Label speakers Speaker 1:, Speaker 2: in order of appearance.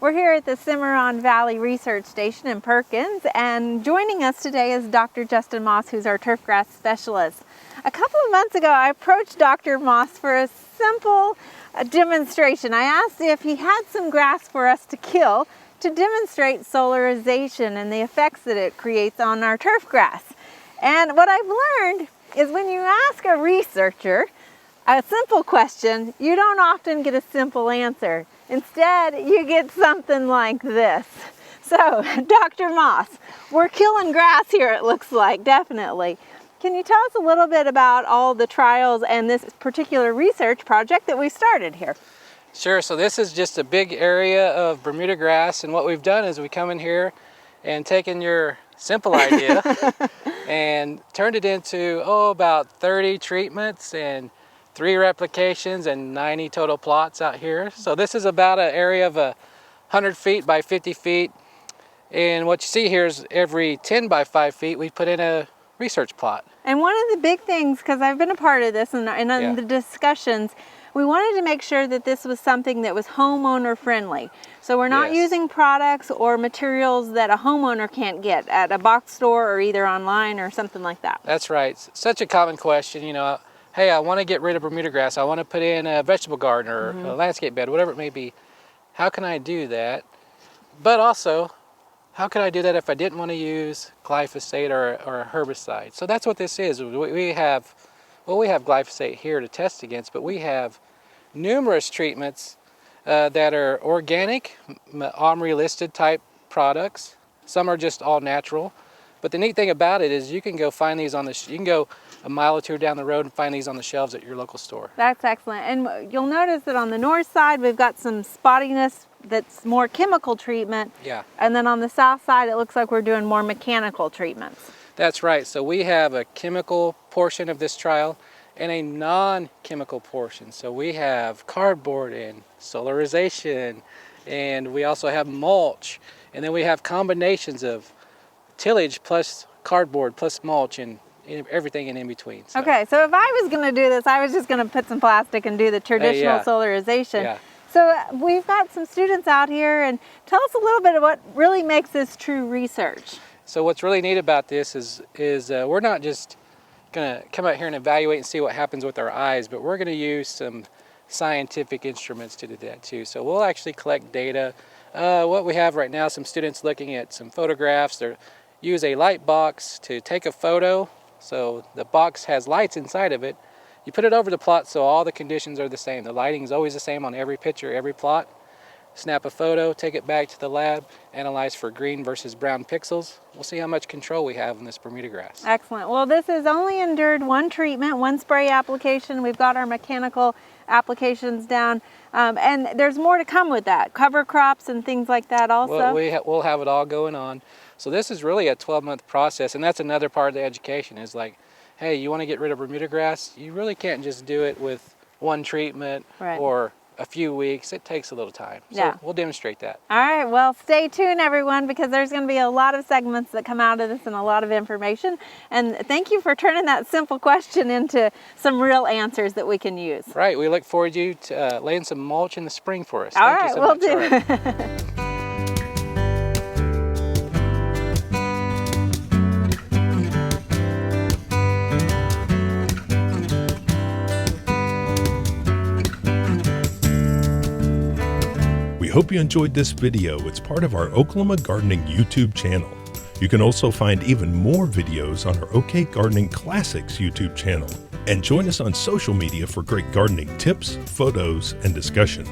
Speaker 1: We're here at the Cimarron Valley Research Station in Perkins, and joining us today is Dr. Justin Moss, who's our turf grass specialist. A couple of months ago, I approached Dr. Moss for a simple demonstration. I asked if he had some grass for us to kill to demonstrate solarization and the effects that it creates on our turf grass. And what I've learned is when you ask a researcher a simple question, you don't often get a simple answer. Instead, you get something like this. So, Dr. Moss, we're killing grass here, it looks like, definitely. Can you tell us a little bit about all the trials and this particular research project that we started here?
Speaker 2: Sure, so this is just a big area of Bermudagrass, and what we've done is we come in here and taken your simple idea and turned it into, about 30 treatments and 3 replications and 90 total plots out here. So this is about an area of 100 feet by 50 feet. And what you see here is every 10 by 5 feet, we put in a research plot.
Speaker 1: And one of the big things, because I've been a part of this and in the discussions, we wanted to make sure that this was something that was homeowner friendly. So we're not using products or materials that a homeowner can't get at a box store or either online or something like that.
Speaker 2: That's right. Such a common question, hey, I want to get rid of Bermudagrass. I want to put in a vegetable garden or a landscape bed, whatever it may be. How can I do that? But also, how could I do that if I didn't want to use glyphosate or a herbicide? So that's what this is. We have glyphosate here to test against, but we have numerous treatments that are organic, OMRI listed type products. Some are just all natural. But the neat thing about it is you can go find these you can go a mile or two down the road and find these on the shelves at your local store.
Speaker 1: That's excellent. And you'll notice that on the north side, we've got some spottiness that's more chemical treatment.
Speaker 2: Yeah.
Speaker 1: And then on the south side, it looks like we're doing more mechanical treatments.
Speaker 2: That's right. So we have a chemical portion of this trial and a non-chemical portion. So we have cardboard and solarization, and we also have mulch. And then we have combinations of tillage plus cardboard plus mulch and everything in between. So.
Speaker 1: Okay, so if I was going to do this, I was just going to put some plastic and do the traditional solarization.
Speaker 2: Yeah.
Speaker 1: So we've got some students out here, and tell us a little bit of what really makes this true research.
Speaker 2: So what's really neat about this is we're not just going to come out here and evaluate and see what happens with our eyes, but we're going to use some scientific instruments to do that too. So we'll actually collect data. What we have right now, some students looking at some photographs. They use a light box to take a photo. So the box has lights inside of it. You put it over the plot so all the conditions are the same. The lighting is always the same on every picture, every plot. Snap a photo, take it back to the lab, analyze for green versus brown pixels. We'll see how much control we have in this Bermudagrass.
Speaker 1: Excellent. Well, this has only endured one treatment, one spray application. We've got our mechanical applications down, and there's more to come with that. Cover crops and things like that also.
Speaker 2: Well, we'll have it all going on. So this is really a 12-month process, and that's another part of the education is like, hey, you want to get rid of Bermudagrass? You really can't just do it with one treatment or a few weeks. It takes a little time. So we'll demonstrate that.
Speaker 1: All right, well, stay tuned, everyone, because there's going to be a lot of segments that come out of this and a lot of information. And thank you for turning that simple question into some real answers that we can use.
Speaker 2: Right, we look forward to you laying some mulch in the spring for us.
Speaker 1: All right, we'll do.
Speaker 3: We hope you enjoyed this video. It's part of our Oklahoma Gardening YouTube channel. You can also find even more videos on our OK Gardening Classics YouTube channel. And join us on social media for great gardening tips, photos, and discussion.